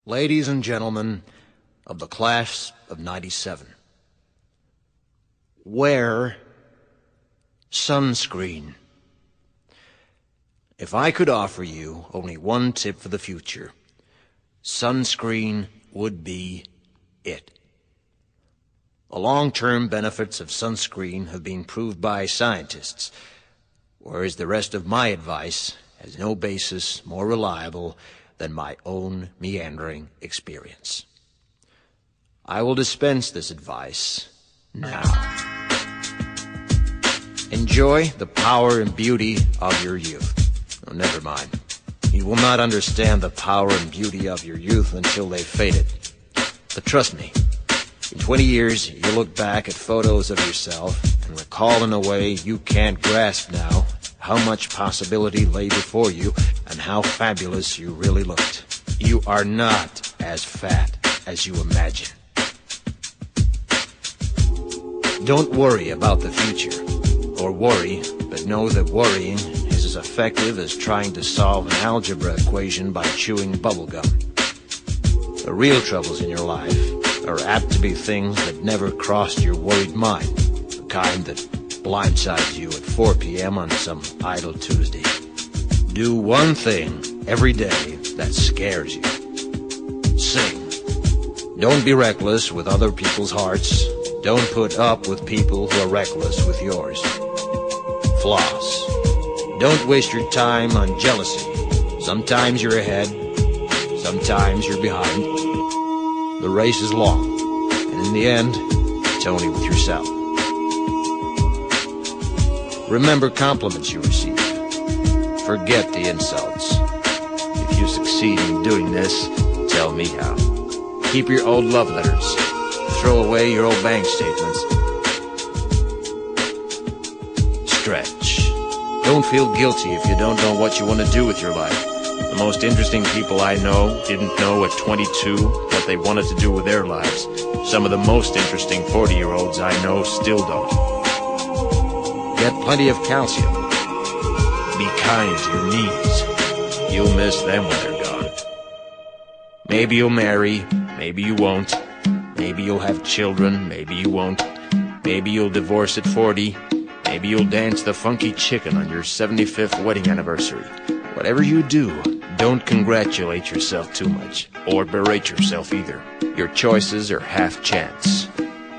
Ladies and gentlemen of the class of '97, wear sunscreen. If I could offer you only one tip for the future, sunscreen would be it. The long-term benefits of sunscreen have been proved by scientists, whereas the rest of my advice has no basis more reliable than my own meandering experience. I will dispense this advice now. Enjoy the power and beauty of your youth. Oh, never mind. You will not understand the power and beauty of your youth until they've faded. But trust me, in 20 years, you'll look back at photos of yourself and recall in a way you can't grasp now how much possibility lay before you and how fabulous you really looked. You are not as fat as you imagine. Don't worry about the future, or worry, but know that worrying is as effective as trying to solve an algebra equation by chewing bubblegum. The real troubles in your life are apt to be things that never crossed your worried mind, the kind that blindsides you at 4 p.m. on some idle Tuesday. Do one thing every day that scares you. Sing. Don't be reckless with other people's hearts. Don't put up with people who are reckless with yours. Floss. Don't waste your time on jealousy. Sometimes you're ahead, sometimes you're behind. The race is long, and in the end, it's only with yourself. Remember compliments you receive. Forget the insults. If you succeed in doing this, tell me how. Keep your old love letters. Throw away your old bank statements. Stretch. Don't feel guilty if you don't know what you want to do with your life. The most interesting people I know didn't know at 22 what they wanted to do with their lives. Some of the most interesting 40-year-olds I know still don't. Get plenty of calcium. Be kind to your knees. You'll miss them when they're gone. Maybe you'll marry, maybe you won't. Maybe you'll have children, maybe you won't. Maybe you'll divorce at 40. Maybe you'll dance the funky chicken on your 75th wedding anniversary. Whatever you do, don't congratulate yourself too much, or berate yourself either. Your choices are half chance.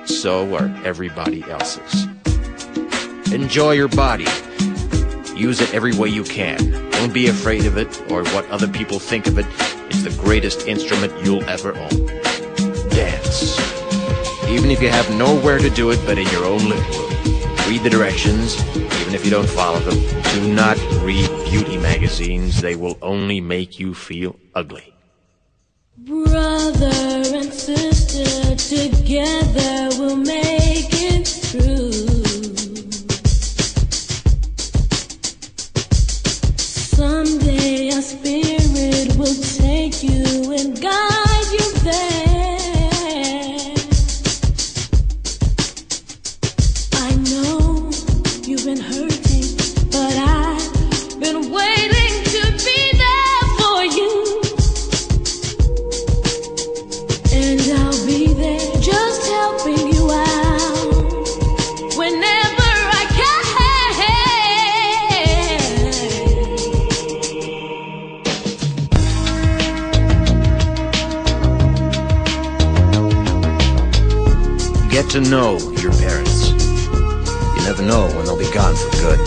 So are everybody else's. Enjoy your body. Use it every way you can. Don't be afraid of it or what other people think of it. It's the greatest instrument you'll ever own. Dance. Even if you have nowhere to do it but in your own living room. Read the directions, even if you don't follow them. Do not read beauty magazines. They will only make you feel ugly. Brother and sister, together we'll make it through. Someday our spirit will take you and guide you there. I know you've been hurting, but I've been waiting to be there for you. And I'll be there just helping you out whenever I can. Get to know your parents. You never know when they'll be gone for good.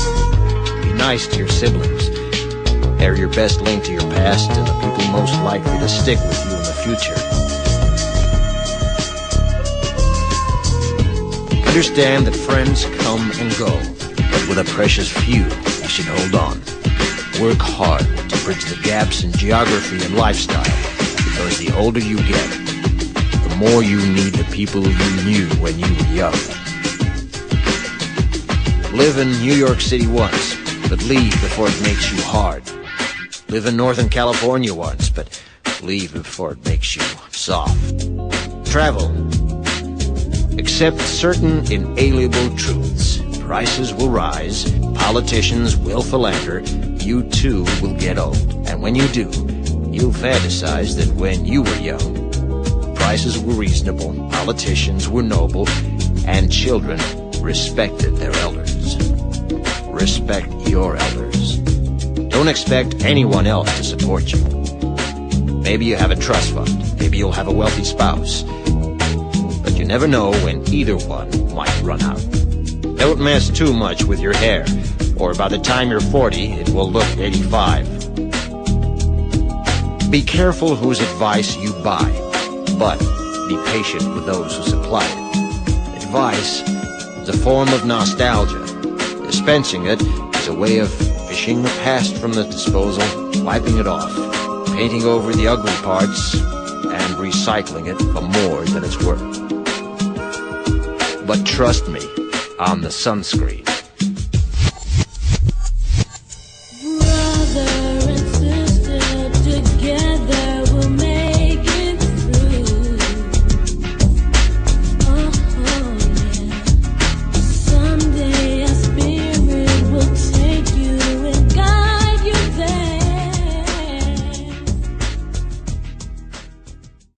Be nice to your siblings. They're your best link to your past and the people most likely to stick with you in the future. Understand that friends come and go, but with a precious few, you should hold on. Work hard to bridge the gaps in geography and lifestyle, because the older you get, the more you need the people you knew when you were young. Live in New York City once, but leave before it makes you hard. Live in Northern California once, but leave before it makes you soft. Travel. Accept certain inalienable truths. Prices will rise, politicians will philander, you too will get old. And when you do, You fantasize that when you were young, prices were reasonable, politicians were noble, and children respected their elders. Respect your elders. Don't expect anyone else to support you. Maybe you have a trust fund, maybe you'll have a wealthy spouse, but you never know when either one might run out. Don't mess too much with your hair, or by the time you're 40, it will look 85. Be careful whose advice you buy, but be patient with those who supply it. Advice is a form of nostalgia. Dispensing it is a way of fishing the past from the disposal, wiping it off, painting over the ugly parts, and recycling it for more than it's worth. But trust me on the sunscreen.